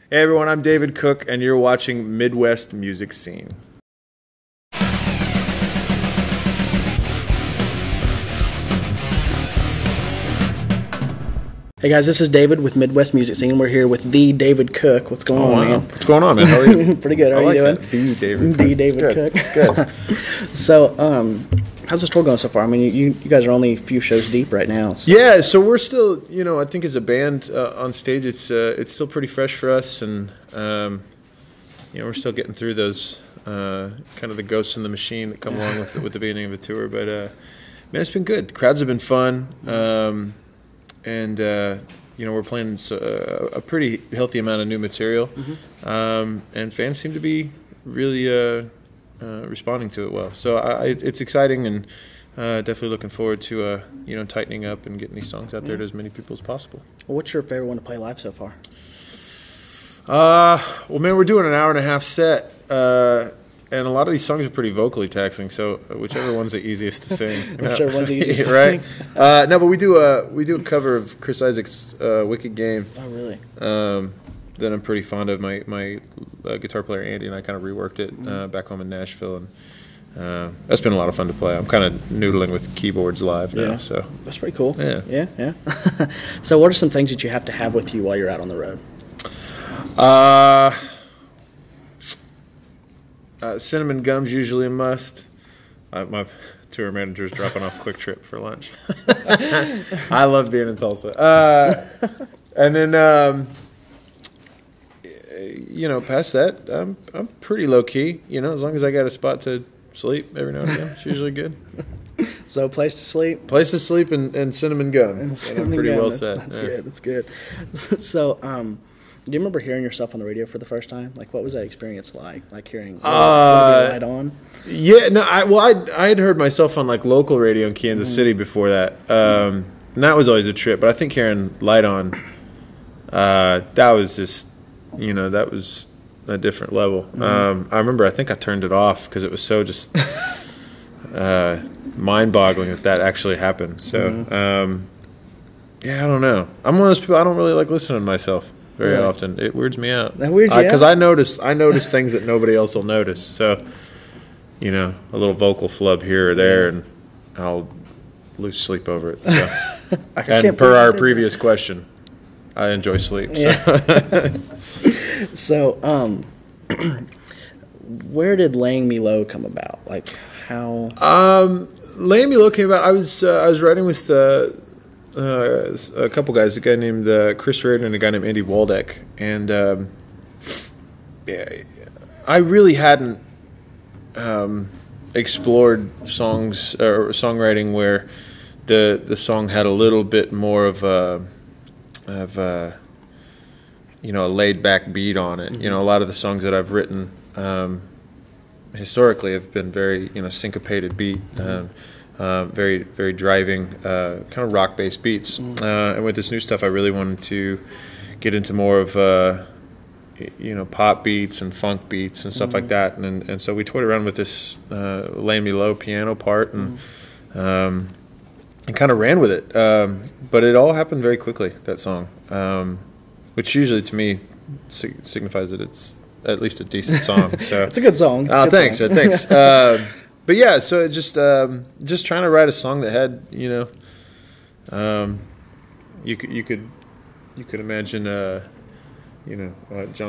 Hey everyone, I'm David Cook, and you're watching Midwest Music Scene. Hey guys, this is David with Midwest Music Scene. We're here with the David Cook. What's going on, man? What's going on, man? How are you? Pretty good. How are you doing? The David Cook. The David Cook. It's good. So, how's the tour going so far? I mean, you guys are only a few shows deep right now. So. Yeah, so we're still, I think as a band on stage, it's still pretty fresh for us, and we're still getting through those kind of the ghosts in the machine that come along with the beginning of a tour. But man, it's been good. Crowds have been fun. And we're playing a pretty healthy amount of new material, and fans seem to be really responding to it well. So it's exciting, and definitely looking forward to tightening up and getting these songs out there to as many people as possible. Well, what's your favorite one to play live so far? Well, man, we're doing an hour-and-a-half set. And a lot of these songs are pretty vocally taxing, so whichever one's the easiest to sing. Whichever one's the easiest to right? sing. No, but we do a cover of Chris Isaak's "Wicked Game." Oh, really? That I'm pretty fond of. My guitar player Andy and I kind of reworked it back home in Nashville, and that's been a lot of fun to play. I'm kind of noodling with keyboards live now, so that's pretty cool. Yeah. So, what are some things that you have to have with you while you're out on the road? Cinnamon gum's usually a must. My tour manager's dropping off Quik Trip for lunch. I love being in Tulsa. And then, past that, I'm pretty low key. As long as I got a spot to sleep every now and again, it's usually good. So, place to sleep? Place to sleep and cinnamon gum. And I'm pretty well set. That's good. That's good. So, do you remember hearing yourself on the radio for the first time? Like, what was that experience like? Like hearing Light On? Yeah, no, I had heard myself on like local radio in Kansas City before that, and that was always a trip. But I think hearing Light On, that was just, that was a different level. I remember, I think I turned it off because it was so just mind-boggling that actually happened. So, I don't know. I'm one of those people, I don't really like listening to myself very often. It weirds me out. That weirds you out? Because I notice things that nobody else will notice. So, a little vocal flub here or there, and I'll lose sleep over it. So. And per our previous question, I enjoy sleep. Yeah. So, where did Laying Me Low come about? Like, how? Laying Me Low came about. I was writing with a couple guys, a guy named Chris Reardon and a guy named Andy Waldeck, and I really hadn't explored songs or songwriting where the song had a little bit more of a laid back beat on it. A lot of the songs that I've written historically have been very syncopated beat. Very, very driving, kind of rock-based beats. And with this new stuff, I really wanted to get into more of, pop beats and funk beats and stuff like that. And so we toyed around with this Lay Me Low piano part and kind of ran with it. But it all happened very quickly, that song, which usually to me signifies that it's at least a decent song. So it's a good song. Thanks. But yeah, so it just trying to write a song that had, you could imagine, John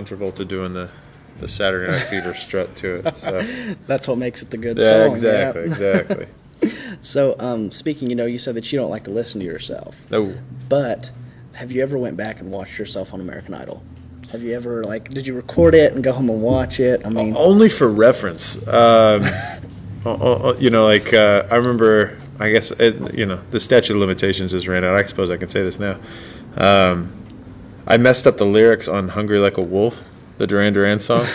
Travolta doing the Saturday Night Fever strut to it. So that's what makes it the good song. Exactly. So, speaking, you said that you don't like to listen to yourself. No. But have you ever went back and watched yourself on American Idol? Have you ever did you record it and go home and watch it? I mean, only for reference. I remember, I guess, the statute of limitations has ran out. I suppose I can say this now. I messed up the lyrics on Hungry Like a Wolf, the Duran Duran song,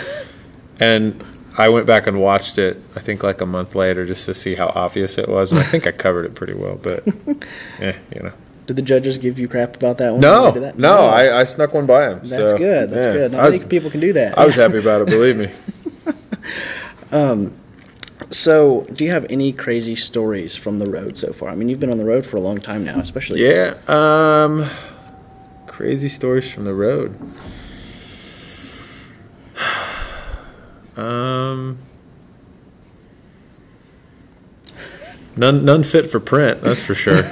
and I went back and watched it, I think like a month later, just to see how obvious it was, and I think I covered it pretty well, but, Did the judges give you crap about that one? No, I snuck one by him. That's good. That's good. Not many people can do that. I was happy about it, believe me. So, do you have any crazy stories from the road so far? I mean, you've been on the road for a long time now, especially. Yeah. Crazy stories from the road. None fit for print, that's for sure.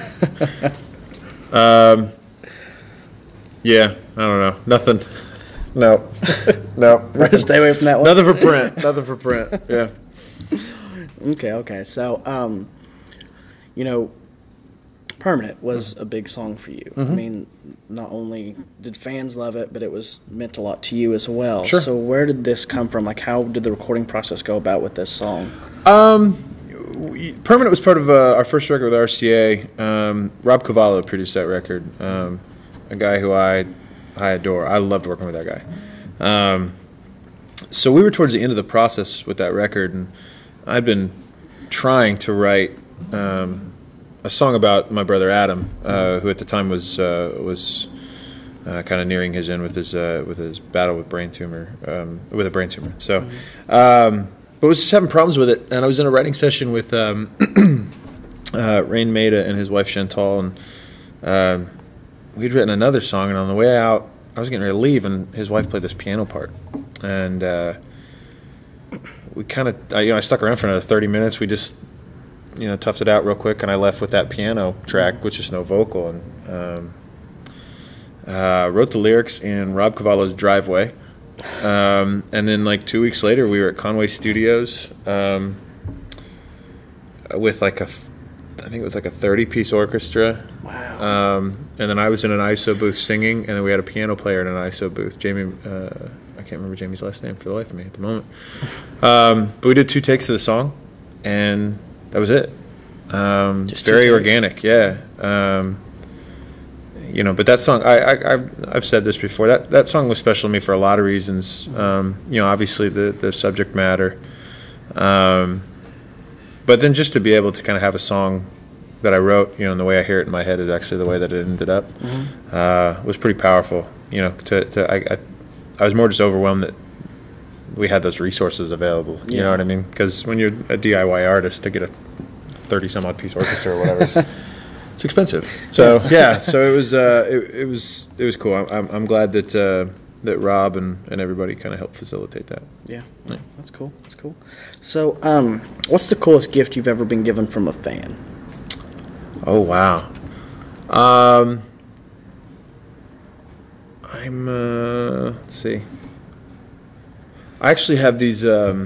Yeah, I don't know. Nothing. No. No. We're gonna stay away from that one. Nothing for print. Nothing for print. Yeah. Okay. So, you know, Permanent was a big song for you. I mean, not only did fans love it, but it was meant a lot to you as well. Sure. So where did this come from? Like, how did the recording process go about with this song? Permanent was part of our first record with RCA. Rob Cavallo produced that record. A guy who I adore. I loved working with that guy. So we were towards the end of the process with that record, and I'd been trying to write a song about my brother Adam, who at the time was kind of nearing his end with his battle with brain tumor, with a brain tumor. So, but was just having problems with it, and I was in a writing session with Rain Maida and his wife Chantal, and we'd written another song, and on the way out, I was getting ready to leave, and his wife played this piano part, and we kind of, I stuck around for another 30 minutes. We just, toughed it out real quick, and I left with that piano track, which is no vocal, and wrote the lyrics in Rob Cavallo's driveway, and then like 2 weeks later, we were at Conway Studios with I think it was like a 30-piece orchestra. Wow. And then I was in an ISO booth singing, and then we had a piano player in an ISO booth. Jamie, I can't remember Jamie's last name for the life of me at the moment. But we did 2 takes of the song, and that was it. Just very organic, yeah. But that song, I've said this before. That song was special to me for a lot of reasons. Obviously the subject matter. But then just to be able to kind of have a song that I wrote, and the way I hear it in my head is actually the way that it ended up, was pretty powerful. I was more just overwhelmed that we had those resources available. You know what I mean? Because when you're a DIY artist, to get a 30-some-odd piece orchestra or whatever, it's expensive. So so it was cool. I'm glad that Rob and everybody kind of helped facilitate that. Yeah, that's cool. That's cool. So, what's the coolest gift you've ever been given from a fan? Oh wow. Let's see. I actually have these. I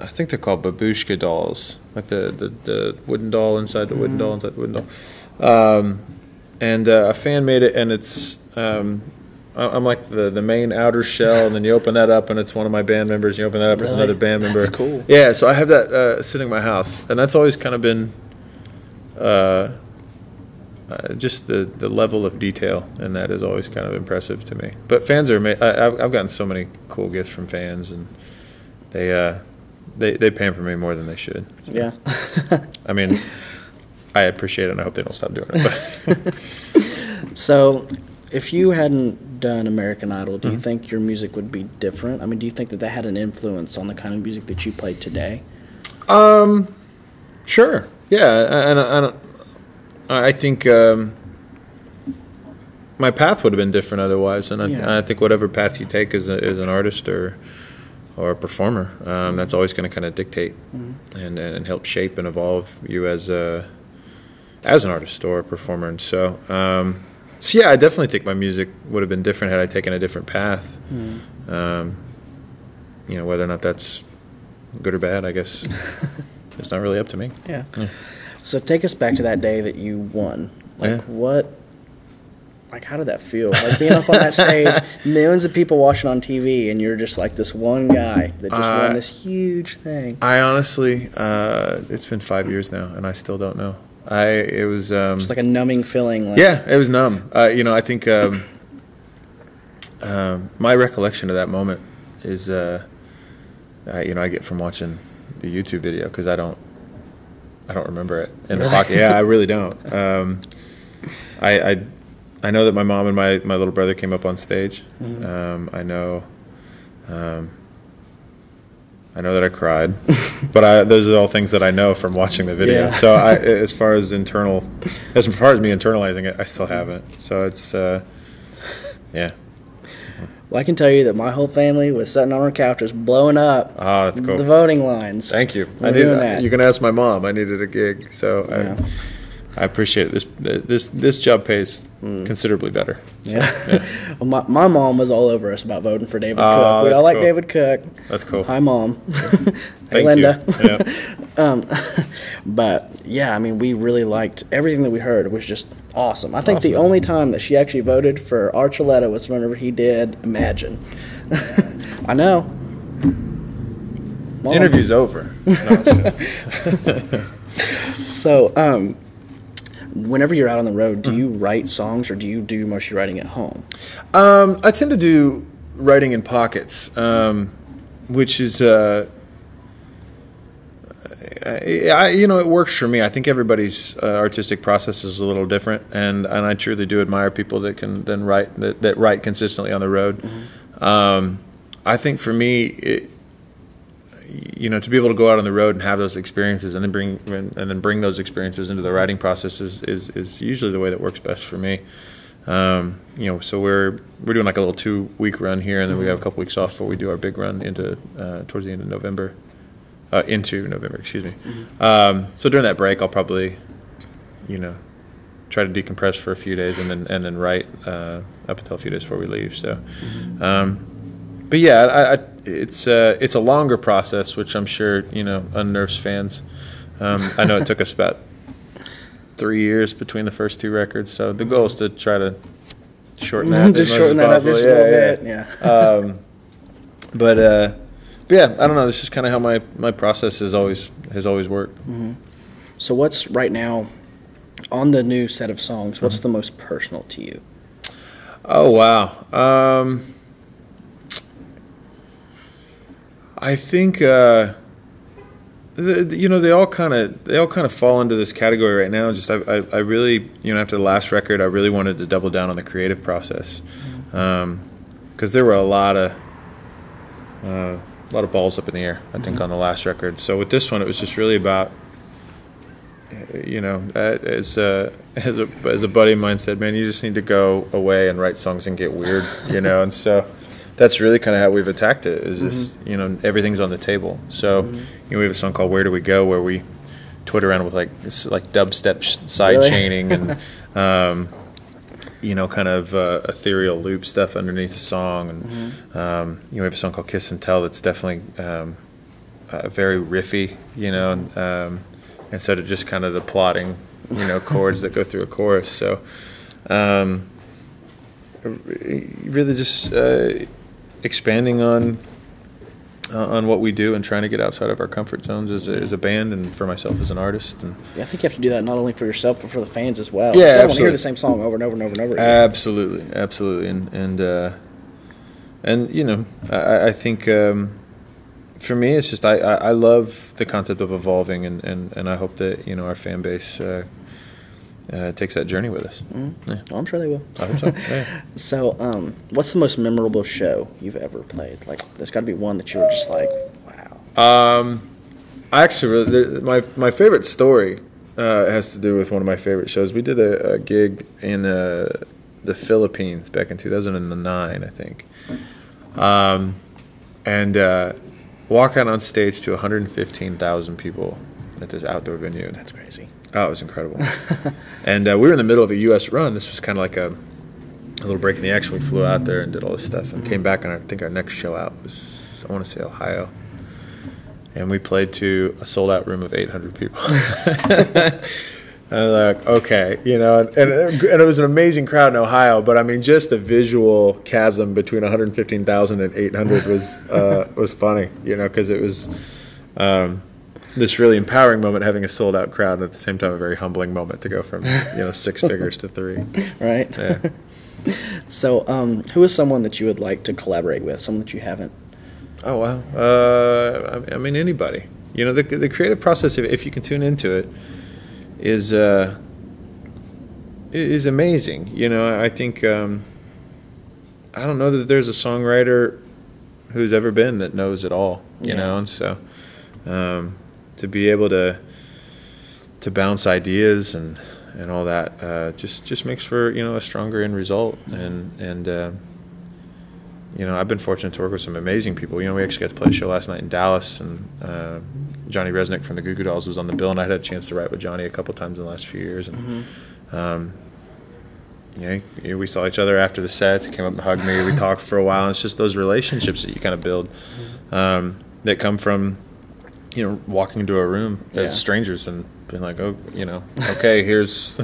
think they're called babushka dolls, like the wooden doll inside the wooden doll inside the wooden doll. And a fan made it, and it's I'm like the main outer shell, and then you open that up, and it's one of my band members. You open that up, it's another band member. That's cool. Yeah, so I have that sitting in my house, and that's always kind of been just the level of detail, and that is always kind of impressive to me. But fans are I've gotten so many cool gifts from fans, and they pamper me more than they should. So. Yeah. I mean, I appreciate it, and I hope they don't stop doing it. But. So, if you hadn't done American Idol, do you think your music would be different? I mean, do you think that had an influence on the kind of music that you play today? Sure. Yeah, and I think my path would have been different otherwise, and I think whatever path you take as an artist or a performer, that's always going to kind of dictate and help shape and evolve you as an artist or a performer. And so yeah, I definitely think my music would have been different had I taken a different path. Whether or not that's good or bad, I guess it's not really up to me. Yeah. So take us back to that day that you won. How did that feel? Like being up on that stage, millions of people watching on TV, and you're just like this one guy that just won this huge thing. I honestly, it's been 5 years now, and I still don't know. It was just like a numbing feeling. Yeah, it was numb. I think my recollection of that moment is, I get from watching the YouTube video, because I don't remember it in the pocket. Yeah, I really don't. I know that my mom and my little brother came up on stage. I know that I cried, but those are all things that I know from watching the video. Yeah. So as far as me internalizing it, I still haven't. So it's yeah. Well, I can tell you that my whole family was sitting on our couches blowing up that's cool. the voting lines. Thank you. We're doing that. You can ask my mom. I needed a gig, so I appreciate it. This job pays considerably better. So, yeah. Well, my mom was all over us about voting for David Cook. We all like David Cook. That's cool. Hi, Mom. Hey, Thank Linda. you. Yeah. But yeah, I mean, we really liked everything that we heard. It was just awesome. I think the only time that she actually voted for Archuleta was whenever he did Imagine. I know. Mom. Interview's over. So, whenever you're out on the road, do you write songs or do you do most of your writing at home? I tend to do writing in pockets, which is, it works for me. I think everybody's artistic process is a little different, and I truly do admire people that can then write that write consistently on the road. Mm-hmm. I think for me, to be able to go out on the road and have those experiences, and then bring those experiences into the writing process is usually the way that works best for me. So we're doing like a little 2-week run here, and then we have a couple weeks off before we do our big run into towards the end of November. Into November, excuse me. Mm-hmm. So during that break, I'll probably, try to decompress for a few days, and then write up until a few days before we leave. So, but yeah, it's a longer process, which I'm sure unnerves fans. I know it took us about 3 years between the first 2 records, so the goal is to try to shorten that. Just shorten that up just a little bit. Yeah. But yeah, I don't know. This is kind of how my process has always worked. Mm-hmm. So what's right now on the new set of songs? What's the most personal to you? Oh wow. I think they all kind of fall into this category right now. Just I really after the last record, I really wanted to double down on the creative process, because there were a lot of balls up in the air, I think, on the last record. So with this one, it was just really about, as a buddy of mine said, man, you just need to go away and write songs and get weird, and so that's really kind of how we've attacked it. Is just everything's on the table. So we have a song called "Where Do We Go," where we toyed around with like dubstep side chaining and kind of ethereal loop stuff underneath the song, and we have a song called "Kiss and Tell" that's definitely very riffy, instead of just kind of the plodding, chords that go through a chorus. So really just expanding on what we do and trying to get outside of our comfort zones as a band, and for myself as an artist. And yeah, I think you have to do that not only for yourself but for the fans as well. Yeah, you don't absolutely. want to hear the same song over and over and over and over again. Absolutely, and I think for me it's just I love the concept of evolving, and I hope that our fan base takes that journey with us. Mm-hmm. Yeah. Well, I'm sure they will. I hope so. Yeah. So, what's the most memorable show you've ever played? Like, there's got to be one that you were just like, wow. Actually, my favorite story has to do with one of my favorite shows. We did a gig in the Philippines back in 2009, I think, and walk out on stage to 115,000 people at this outdoor venue. That's crazy. Oh, it was incredible. And we were in the middle of a U.S. run. This was kind of like a little break in the action. We flew out there and did all this stuff and came back, and I think our next show out was, I want to say, Ohio. And we played to a sold-out room of 800 people. And I'm like, okay, and it was an amazing crowd in Ohio, but I mean, just the visual chasm between 115,000 and 800 was funny, because it was this really empowering moment, having a sold out crowd, and at the same time a very humbling moment to go from 6 figures to 3. Right. Yeah. So, who is someone that you would like to collaborate with? Someone that you haven't? Oh wow. I mean, anybody. The creative process, if you can tune into it, is amazing. I think I don't know that there's a songwriter who's ever been that knows it all. And so to be able to bounce ideas and all that just makes for a stronger end result, and I've been fortunate to work with some amazing people. We actually got to play a show last night in Dallas, and Johnny Resnick from the Goo Goo Dolls was on the bill, and I had a chance to write with Johnny a couple times in the last few years. And we saw each other after the sets. He came up and hugged me. We talked for a while. And it's just those relationships that you kind of build that come from walking into a room as strangers and being like, okay, here's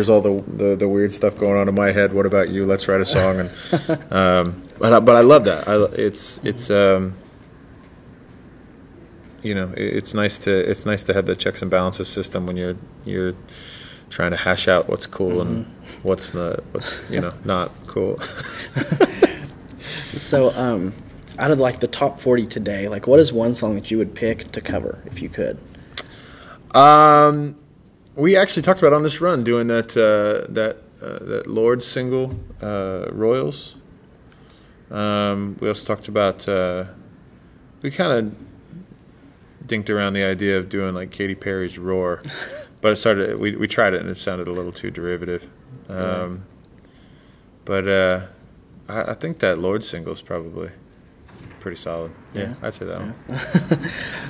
all the weird stuff going on in my head. What about you? Let's write a song. And but I love that. It's nice to have the checks and balances system when you're trying to hash out what's cool and what's not cool. So, out of the top 40 today, what is one song that you would pick to cover if you could? We actually talked about on this run doing that Lorde single, Royals. We also talked about we kind of dinked around the idea of doing Katy Perry's Roar, but we tried it and it sounded a little too derivative. But I think that Lorde single is probably pretty solid. Yeah, I'd say that one.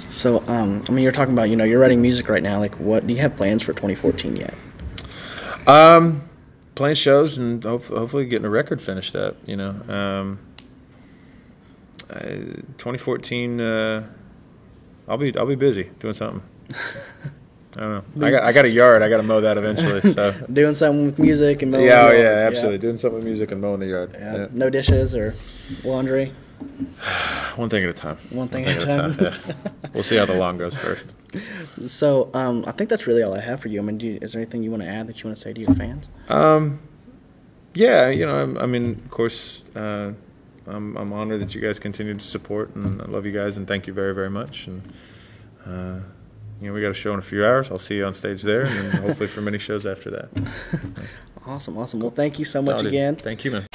So, you're talking about, you're writing music right now. What do you have plans for 2014 yet? Playing shows and hopefully getting a record finished up. 2014, I'll be busy doing something. I don't know. I got a yard. I got to mow that eventually. So doing something with music and mowing. Yeah, absolutely. Doing something with music and mowing the yard. Yeah. No dishes or laundry. One thing at a time. One thing at a time. Yeah. We'll see how the lawn goes first. So I think that's really all I have for you. Is there anything you want to add that you want to say to your fans? Yeah, of course, I'm honored that you guys continue to support, and I love you guys, and thank you very, very much. And we got a show in a few hours. I'll see you on stage there, and then hopefully for many shows after that. Awesome. Well, thank you so much again. Thank you, man.